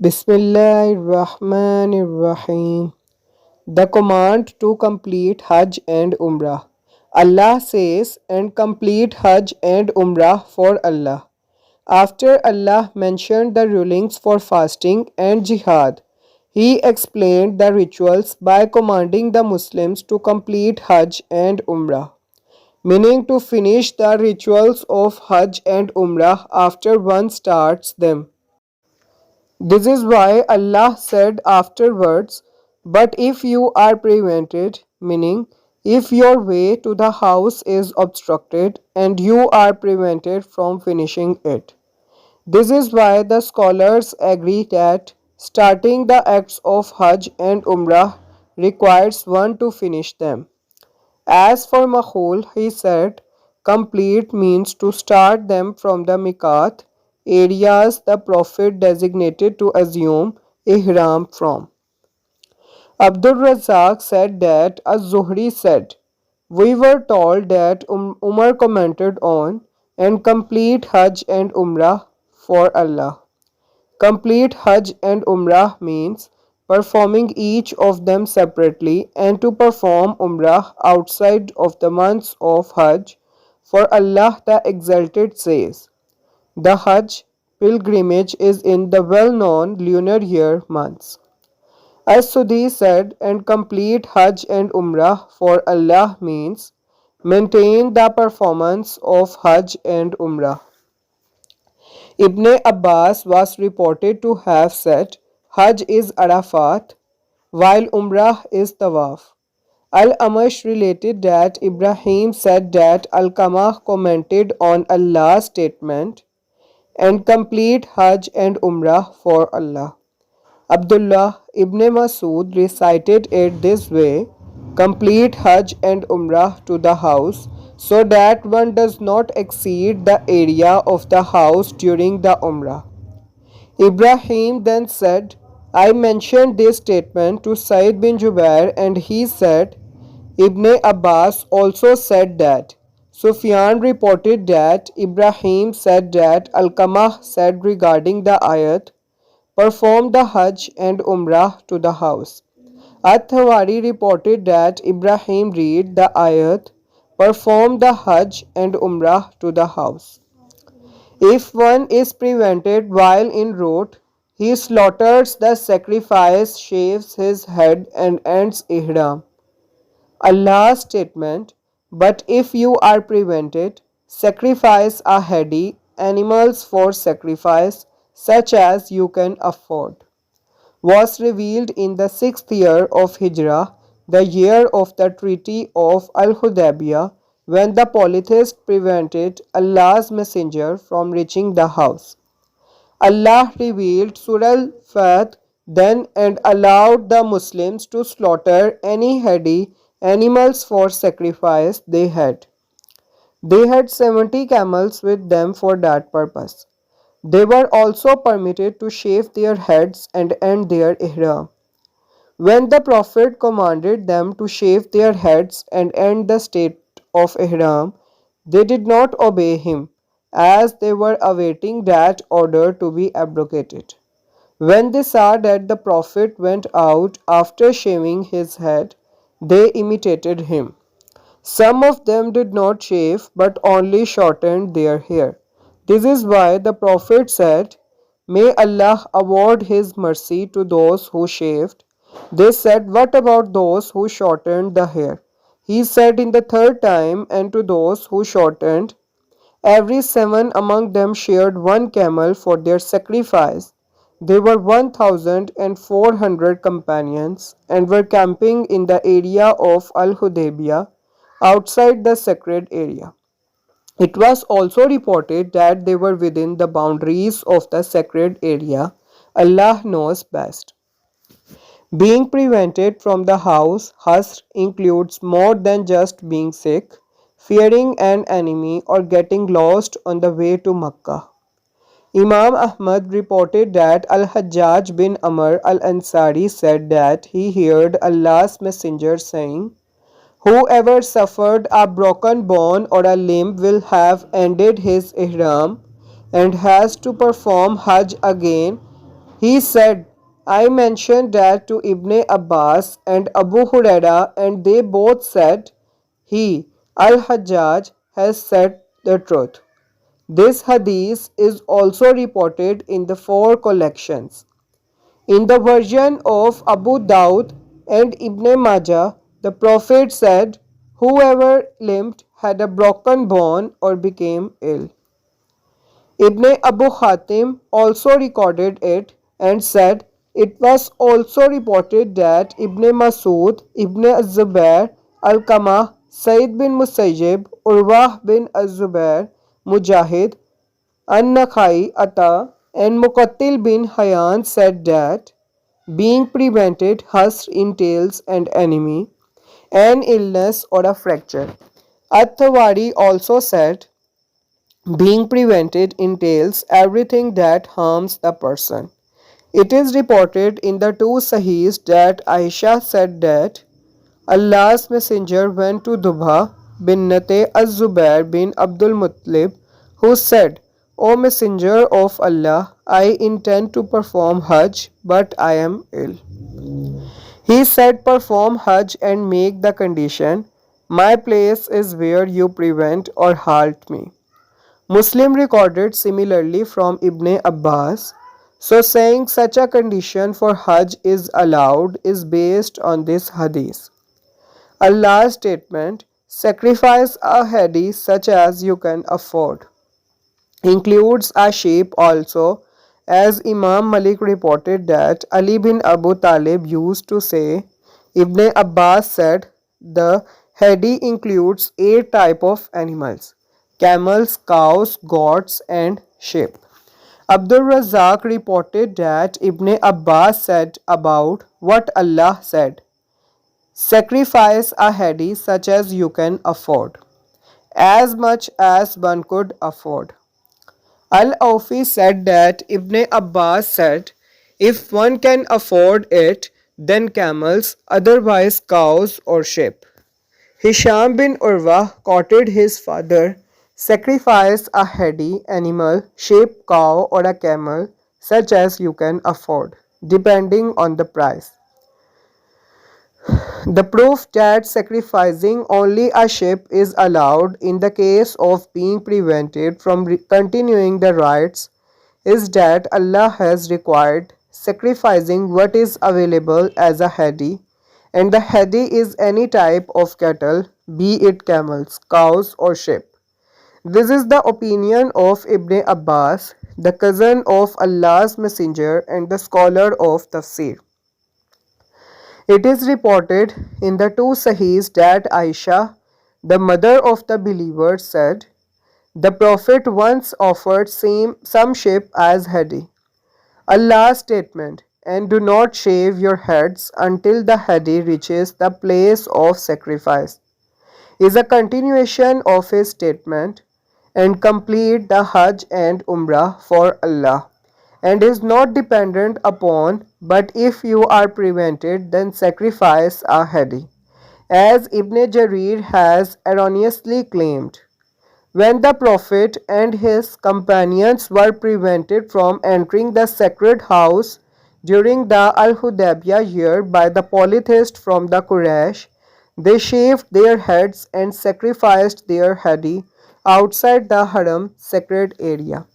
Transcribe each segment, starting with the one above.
Bismillahirrahmanirrahim. The command to complete Hajj and Umrah. Allah says, and complete Hajj and Umrah for Allah. After Allah mentioned the rulings for fasting and jihad, He explained the rituals by commanding the Muslims to complete Hajj and Umrah, meaning to finish the rituals of Hajj and Umrah after one starts them. This is why Allah said afterwards, but if you are prevented, meaning if your way to the house is obstructed and you are prevented from finishing it. This is why the scholars agree that starting the acts of Hajj and Umrah requires one to finish them. As for Mahul, he said, complete means to start them from the Miqat areas the Prophet designated to assume Ihram from. Abdul Razak said that Az-Zuhri said, we were told that Umar commented on and complete Hajj and Umrah for Allah. Complete Hajj and Umrah means performing each of them separately, and to perform Umrah outside of the months of Hajj. For Allah the Exalted says, the Hajj pilgrimage is in the well-known lunar year months. As Sudhi said, and complete Hajj and Umrah for Allah means maintain the performance of Hajj and Umrah. Ibn Abbas was reported to have said, Hajj is Arafat, while Umrah is Tawaf. Al-Amash related that Ibrahim said that Al-Qamah commented on Allah's statement, and complete Hajj and Umrah for Allah. Abdullah ibn Masud recited it this way, complete Hajj and Umrah to the house, so that one does not exceed the area of the house during the Umrah. Ibrahim then said, I mentioned this statement to Said bin Jubair, and he said, Ibn Abbas also said that. Sufyan reported that Ibrahim said that Al-Qamah said regarding the ayat, perform the Hajj and Umrah to the house. At-Tawari reported that Ibrahim read the ayat, perform the Hajj and Umrah to the house. If one is prevented while en route, he slaughters the sacrifice, shaves his head and ends Ihram. Allah's statement, but if you are prevented, sacrifice a heady animals for sacrifice such as you can afford, was revealed in the 6th year of Hijrah, the year of the Treaty of Al-Hudaybiyah, when the polytheists prevented Allah's messenger from reaching the house. Allah revealed Surah Al-Fath then and allowed the Muslims to slaughter any heady animals for sacrifice they had. They had 70 camels with them for that purpose. They were also permitted to shave their heads and end their ihram. When the Prophet commanded them to shave their heads and end the state of ihram, they did not obey him, as they were awaiting that order to be abrogated. When they saw that the Prophet went out after shaving his head, they imitated him. Some of them did not shave but only shortened their hair. This is why the Prophet said, May Allah award His mercy to those who shaved. They said, what about those who shortened the hair? He said in the third time, and to those who shortened, every 7 among them shared 1 camel for their sacrifice. They were 1,400 companions and were camping in the area of Al-Hudaybiyah outside the sacred area. It was also reported that they were within the boundaries of the sacred area. Allah knows best. Being prevented from the house, Hasr includes more than just being sick, fearing an enemy, or getting lost on the way to Makkah. Imam Ahmad reported that Al-Hajjaj bin Amr al-Ansari said that he heard Allah's messenger saying, whoever suffered a broken bone or a limb will have ended his ihram and has to perform Hajj again. He said, I mentioned that to Ibn Abbas and Abu Huraira, and they both said, He, Al-Hajjaj, has said the truth. This hadith is also reported in the four collections. In the version of Abu Dawud and Ibn Majah, the Prophet said, Whoever limped, had a broken bone, or became ill. Ibn Abu Hatim also recorded it and said, It was also reported that Ibn Masud, Ibn Zubair, Al-Qamah, Sayyid bin Musayyib, Urwah bin Az-Zubair, Mujahid, An-Nakhai, Atta, and Muqattil bin Hayyan said that being prevented husr entails an enemy, an illness, or a fracture. At-Tawari also said, being prevented entails everything that harms a person. It is reported in the two Sahihs that Aisha said that Allah's Messenger went to Dubha bin Nate az-Zubair bin Abdul Muttalib, who said, O Messenger of Allah, I intend to perform Hajj, but I am ill. He said, Perform Hajj and make the condition, My place is where you prevent or halt me. Muslim recorded similarly from Ibn Abbas. So saying such a condition for Hajj is allowed is based on this hadith. Allah's statement, sacrifice a hadi such as you can afford, includes a sheep also, as Imam Malik reported that Ali bin Abu Talib used to say, Ibn Abbas said, the hadi includes 8 types of animals, camels, cows, goats, and sheep. Abdul Razak reported that Ibn Abbas said about what Allah said, sacrifice a hadi such as you can afford, as much as one could afford. Al-Awfi said that Ibn Abbas said, if one can afford it, then camels, otherwise cows or sheep. Hisham bin Urwa quoted his father, sacrifice a hadi animal, sheep, cow, or a camel, such as you can afford, depending on the price. The proof that sacrificing only a sheep is allowed in the case of being prevented from continuing the rites is that Allah has required sacrificing what is available as a hadi, and the hadi is any type of cattle, be it camels, cows, or sheep. This is the opinion of Ibn Abbas, the cousin of Allah's Messenger and the scholar of Tafsir. It is reported in the two Sahihs that Aisha, the mother of the believers, said, The Prophet once offered some sheep as hadi. Allah's statement, and do not shave your heads until the hadi reaches the place of sacrifice, is a continuation of his statement, and complete the Hajj and Umrah for Allah, and is not dependent upon, but if you are prevented, then sacrifice a hadi, as Ibn Jarir has erroneously claimed. When the Prophet and his companions were prevented from entering the sacred house during the Al-Hudaybiyah year by the polytheists from the Quraysh, they shaved their heads and sacrificed their hadi outside the Haram sacred area.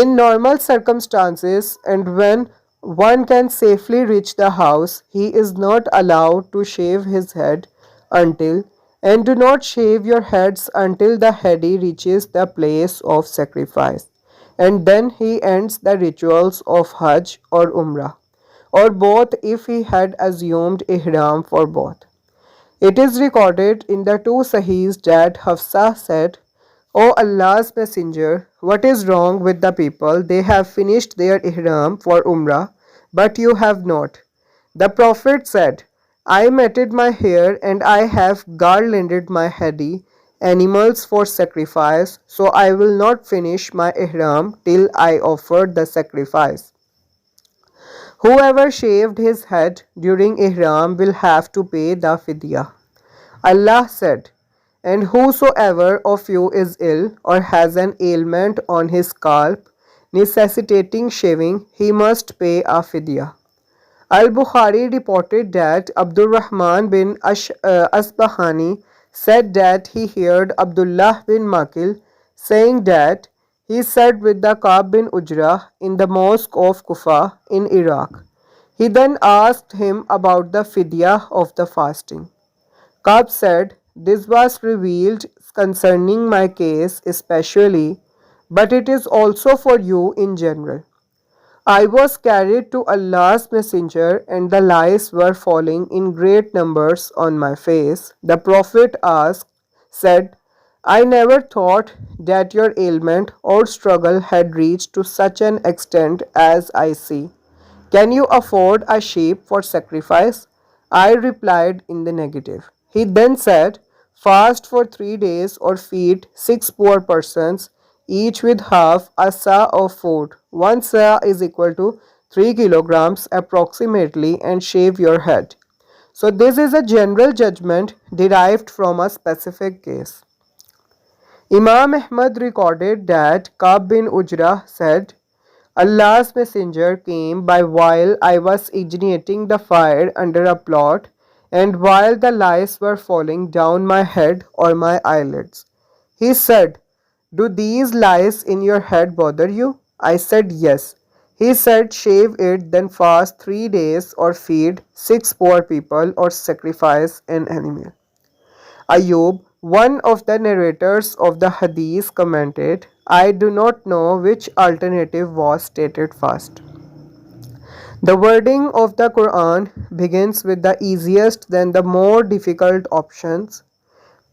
In normal circumstances, and when one can safely reach the house, he is not allowed to shave his head until, and do not shave your heads until the hadi reaches the place of sacrifice, and then he ends the rituals of Hajj or Umrah, or both if he had assumed ihram for both. It is recorded in the two Sahihs that Hafsa said, O Allah's Messenger, what is wrong with the people? They have finished their ihram for Umrah, but you have not. The Prophet said, I matted my hair and I have garlanded my hadi, animals for sacrifice, so I will not finish my ihram till I offer the sacrifice. Whoever shaved his head during ihram will have to pay the fidyah. Allah said, and whosoever of you is ill or has an ailment on his scalp, necessitating shaving, he must pay a fidya. Al-Bukhari reported that Abdurrahman bin Asbahani said that he heard Abdullah bin Makil saying that he sat with the Ka'b bin Ujrah in the mosque of Kufa in Iraq. He then asked him about the fidya of the fasting. Ka'b said, "This was revealed concerning my case especially, but it is also for you in general. I was carried to Allah's Messenger, and the lice were falling in great numbers on my face. The Prophet said, I never thought that your ailment or struggle had reached to such an extent as I see. Can you afford a sheep for sacrifice? I replied in the negative. He then said, fast for 3 days or feed 6 poor persons, each with half a sa of food. One sa is equal to 3 kilograms approximately, and shave your head. So this is a general judgment derived from a specific case. Imam Ahmad recorded that Ka'b bin Ujrah said, Allah's messenger came by while I was igniting the fire under a plot, and while the lice were falling down my head or my eyelids. He said, do these lice in your head bother you? I said yes. He said, shave it, then fast 3 days or feed 6 poor people or sacrifice an animal. Ayub, one of the narrators of the hadith, commented, I do not know which alternative was stated first. The wording of the Qur'an begins with the easiest, then the more difficult options.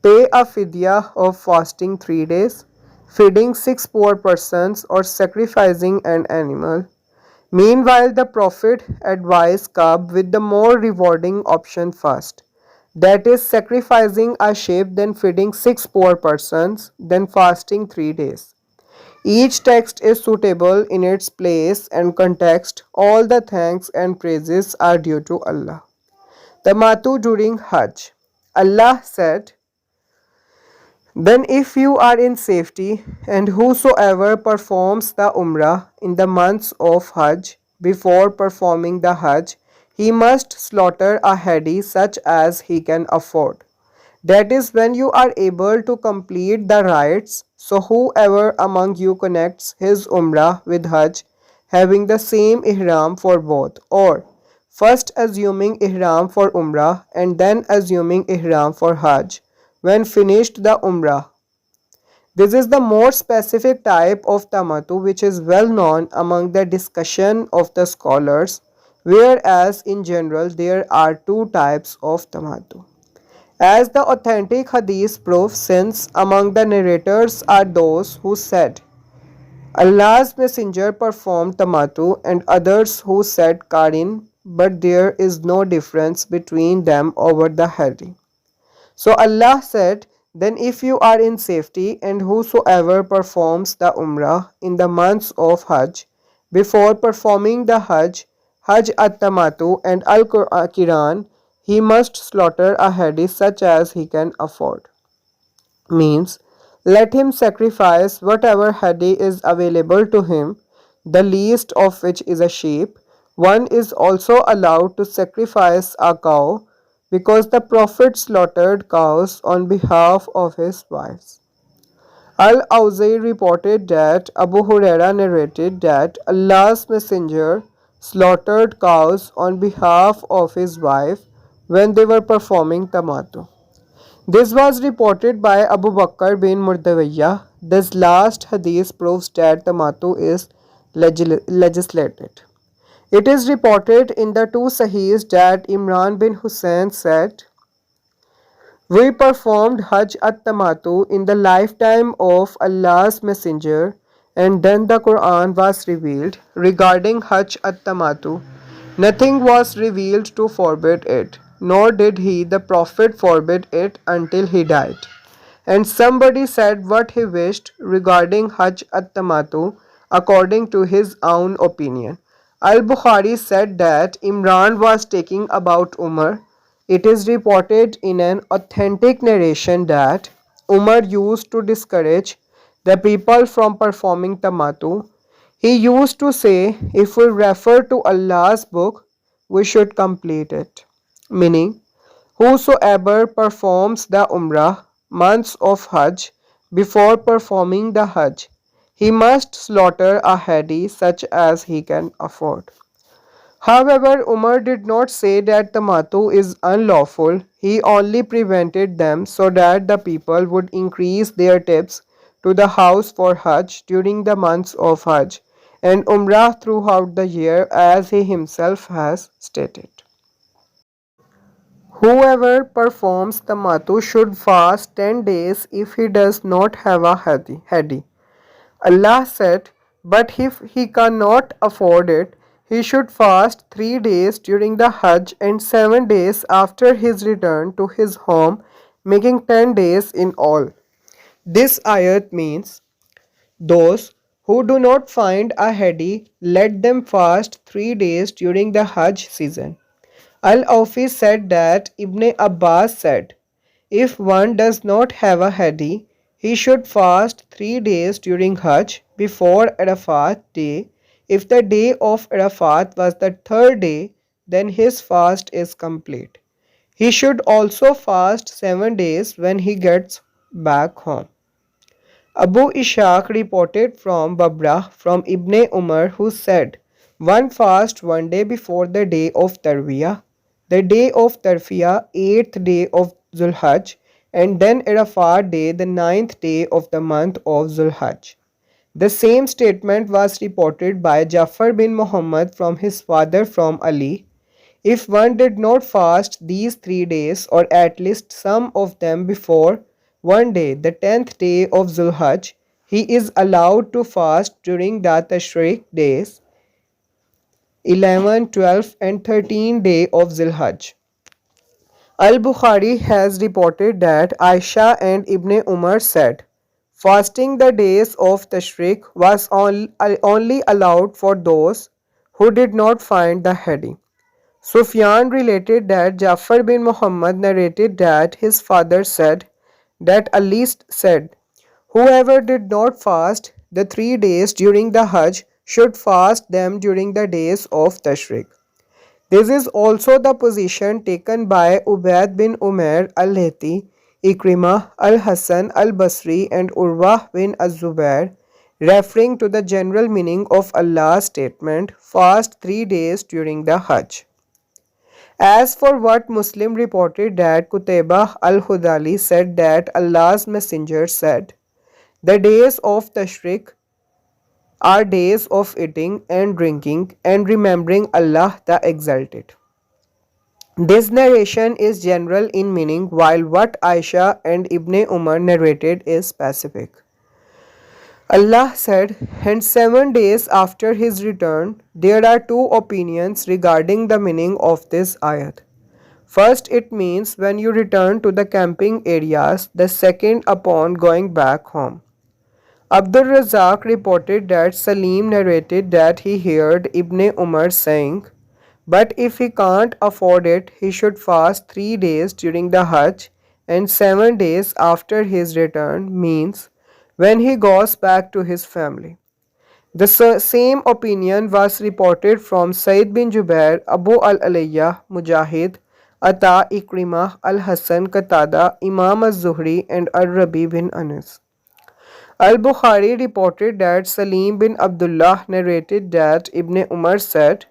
Pay a fidya of fasting 3 days, feeding 6 poor persons, or sacrificing an animal. Meanwhile, the Prophet advised Ka'b with the more rewarding option first. That is, sacrificing a sheep, then feeding 6 poor persons, then fasting 3 days. Each text is suitable in its place and context. All the thanks and praises are due to Allah. Tamatu during Hajj. Allah said, then if you are in safety, and whosoever performs the Umrah in the months of Hajj, before performing the Hajj, he must slaughter a hadi such as he can afford. That is when you are able to complete the rites. So whoever among you connects his Umrah with Hajj, having the same ihram for both, or first assuming ihram for Umrah and then assuming ihram for Hajj, when finished the Umrah. This is the more specific type of tamatu which is well known among the discussion of the scholars, whereas in general there are two types of tamatu. As the authentic hadith proves, since among the narrators are those who said, Allah's messenger performed tamatu, and others who said qarin, but there is no difference between them over the hadi. So Allah said, then if you are in safety, and whosoever performs the Umrah in the months of Hajj, before performing the Hajj at-Tamatu and Al-Qiran, he must slaughter a hadi such as he can afford. Means, let him sacrifice whatever hadi is available to him, the least of which is a sheep. One is also allowed to sacrifice a cow, because the Prophet slaughtered cows on behalf of his wives. Al-Awza'i reported that Abu Huraira narrated that Allah's messenger slaughtered cows on behalf of his wife when they were performing tamatu. This was reported by Abu Bakr bin Murdawiyah. This last hadith proves that tamatu is legislated. It is reported in the two Sahihs that Imran bin Hussein said, we performed Hajj at-Tamatu in the lifetime of Allah's Messenger, and then the Qur'an was revealed regarding Hajj at-Tamatu. Nothing was revealed to forbid it, nor did he, the Prophet, forbid it until he died. And somebody said what he wished regarding Hajj at-Tamatu according to his own opinion. Al-Bukhari said that Imran was talking about Umar. It is reported in an authentic narration that Umar used to discourage the people from performing tamatu. He used to say, if we refer to Allah's book, we should complete it. Meaning, whosoever performs the Umrah months of Hajj before performing the Hajj, he must slaughter a hadi such as he can afford. However, Umar did not say that the matu is unlawful. He only prevented them so that the people would increase their tips to the house for Hajj during the months of Hajj and Umrah throughout the year, as he himself has stated. Whoever performs the matu should fast 10 days if he does not have a hadi. Allah said, but if he cannot afford it, he should fast 3 days during the Hajj and 7 days after his return to his home, making 10 days in all. This ayat means those who do not find a hadi, let them fast 3 days during the Hajj season. Al-Awfi said that Ibn Abbas said, if one does not have a hadi, he should fast 3 days during Hajj before Arafat day. If the day of Arafat was the third day, then his fast is complete. He should also fast 7 days when he gets back home. Abu Ishaq reported from Baqrah from Ibn Umar, who said, one fast one day before the day of Tarwiyah, the day of Tarfiyah, 8th day of Zulhajj, and then Arafat day, the 9th day of the month of Zulhajj. The same statement was reported by Jafar bin Muhammad from his father from Ali. If one did not fast these 3 days, or at least some of them before one day, the 10th day of Zulhajj, he is allowed to fast during the Tashriq days, 11, 12, and 13 day of Zulhajj. Al-Bukhari has reported that Aisha and Ibn Umar said, fasting the days of Tashriq was only allowed for those who did not find the hadi. Sufyan related that Jafar bin Muhammad narrated that his father said that Ali said, whoever did not fast the 3 days during the Hajj should fast them during the days of Tashriq. This is also the position taken by Ubayd bin Umair al-Hati, Ikrimah al-Hasan al-Basri and Urwah bin az-Zubair, referring to the general meaning of Allah's statement, fast 3 days during the Hajj. As for what Muslim reported that Qutaybah al-Hudali said that Allah's Messenger said, the days of Tashriq are days of eating and drinking and remembering Allah the Exalted. This narration is general in meaning, while what Aisha and Ibn Umar narrated is specific. Allah said, and 7 days after his return, there are two opinions regarding the meaning of this ayat. First, it means when you return to the camping areas, the second upon going back home. Abdul Razak reported that Salim narrated that he heard Ibn Umar saying, but if he can't afford it, he should fast 3 days during the Hajj and 7 days after his return, means when he goes back to his family. The same opinion was reported from Sayyid bin Jubair, Abu al-Alayya, Mujahid, Ata, Ikrimah, Al-Hasan, Qatada, Imam az-Zuhri and Ar-Rabi bin Anas. Al-Bukhari reported that Salim bin Abdullah narrated that Ibn Umar said,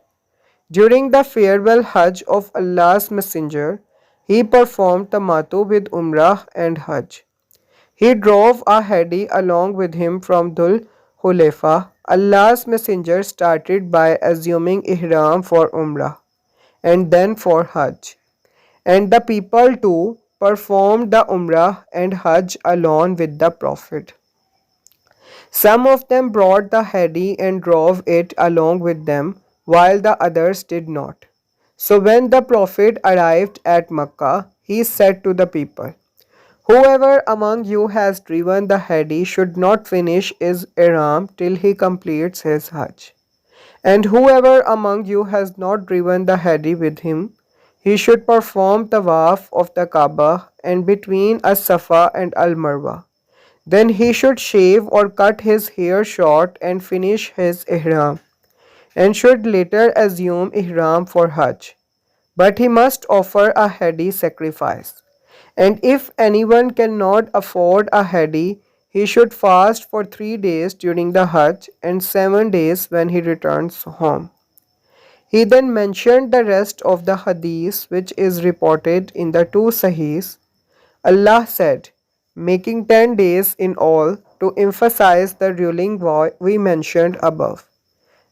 during the farewell Hajj of Allah's Messenger, he performed Tamatu with Umrah and Hajj. He drove a hadi along with him from Dhul Hulefa. Allah's Messenger started by assuming Ihram for Umrah and then for Hajj. And the people too performed the Umrah and Hajj along with the Prophet. Some of them brought the hadi and drove it along with them, while the others did not. So when the Prophet arrived at Makkah, he said to the people, whoever among you has driven the hadi should not finish his ihram till he completes his Hajj. And whoever among you has not driven the hadi with him, he should perform tawaf of the Kaaba and between as-Safa and al-Marwa. Then he should shave or cut his hair short and finish his ihram, and should later assume ihram for Hajj. But he must offer a hadi sacrifice. And if anyone cannot afford a hadi, he should fast for 3 days during the Hajj and 7 days when he returns home. He then mentioned the rest of the hadith which is reported in the two Sahihs. Allah said, making 10 days in all to emphasize the ruling we mentioned above.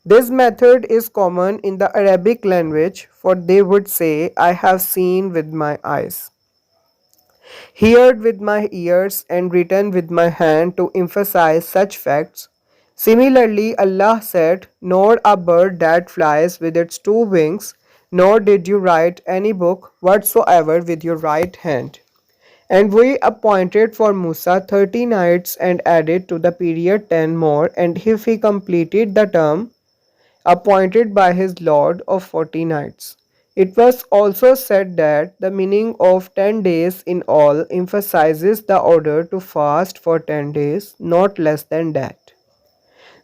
This method is common in the Arabic language, for they would say, I have seen with my eyes, heard with my ears, and written with my hand to emphasize such facts. Similarly, Allah said, nor a bird that flies with its two wings, nor did you write any book whatsoever with your right hand. And we appointed for Musa 30 nights and added to the period 10 more, and if he completed the term appointed by his Lord of 40 nights. It was also said that the meaning of 10 days in all emphasizes the order to fast for 10 days, not less than that.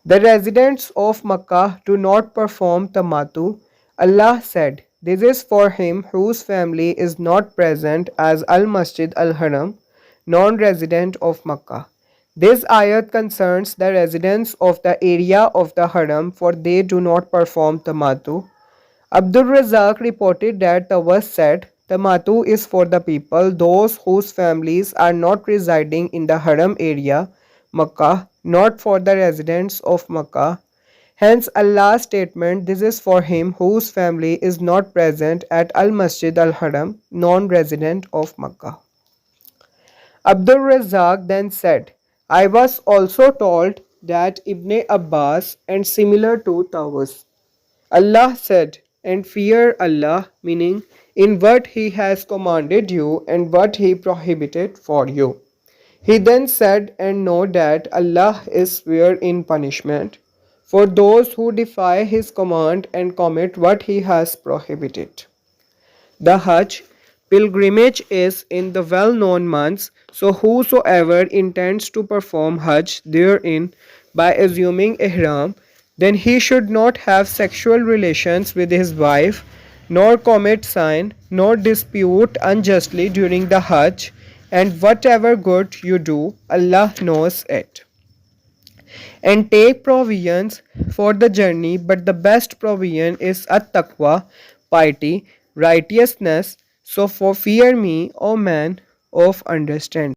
The residents of Makkah do not perform tamatu. Allah said, this is for him whose family is not present as Al Masjid Al Haram, non resident of Makkah. This ayat concerns the residents of the area of the Haram, for they do not perform tamatu. Abdul Razak reported that the verse said, Tamatu is for the people, those whose families are not residing in the Haram area, Makkah, not for the residents of Makkah. Hence Allah's statement, this is for him whose family is not present at Al Masjid Al Haram, non-resident of Makkah. Abdul Razak then said, I was also told that Ibn Abbas and similar to Tawus. Allah said, and fear Allah, meaning in what He has commanded you and what He prohibited for you. He then said, and know that Allah is severe in punishment for those who defy His command and commit what He has prohibited. The Hajj pilgrimage is in the well-known months, so whosoever intends to perform Hajj therein by assuming ihram, then he should not have sexual relations with his wife, nor commit sin, nor dispute unjustly during the Hajj, and whatever good you do, Allah knows it. And take provisions for the journey, but the best provision is at-taqwa, piety, righteousness. So for fear me, O man of understanding.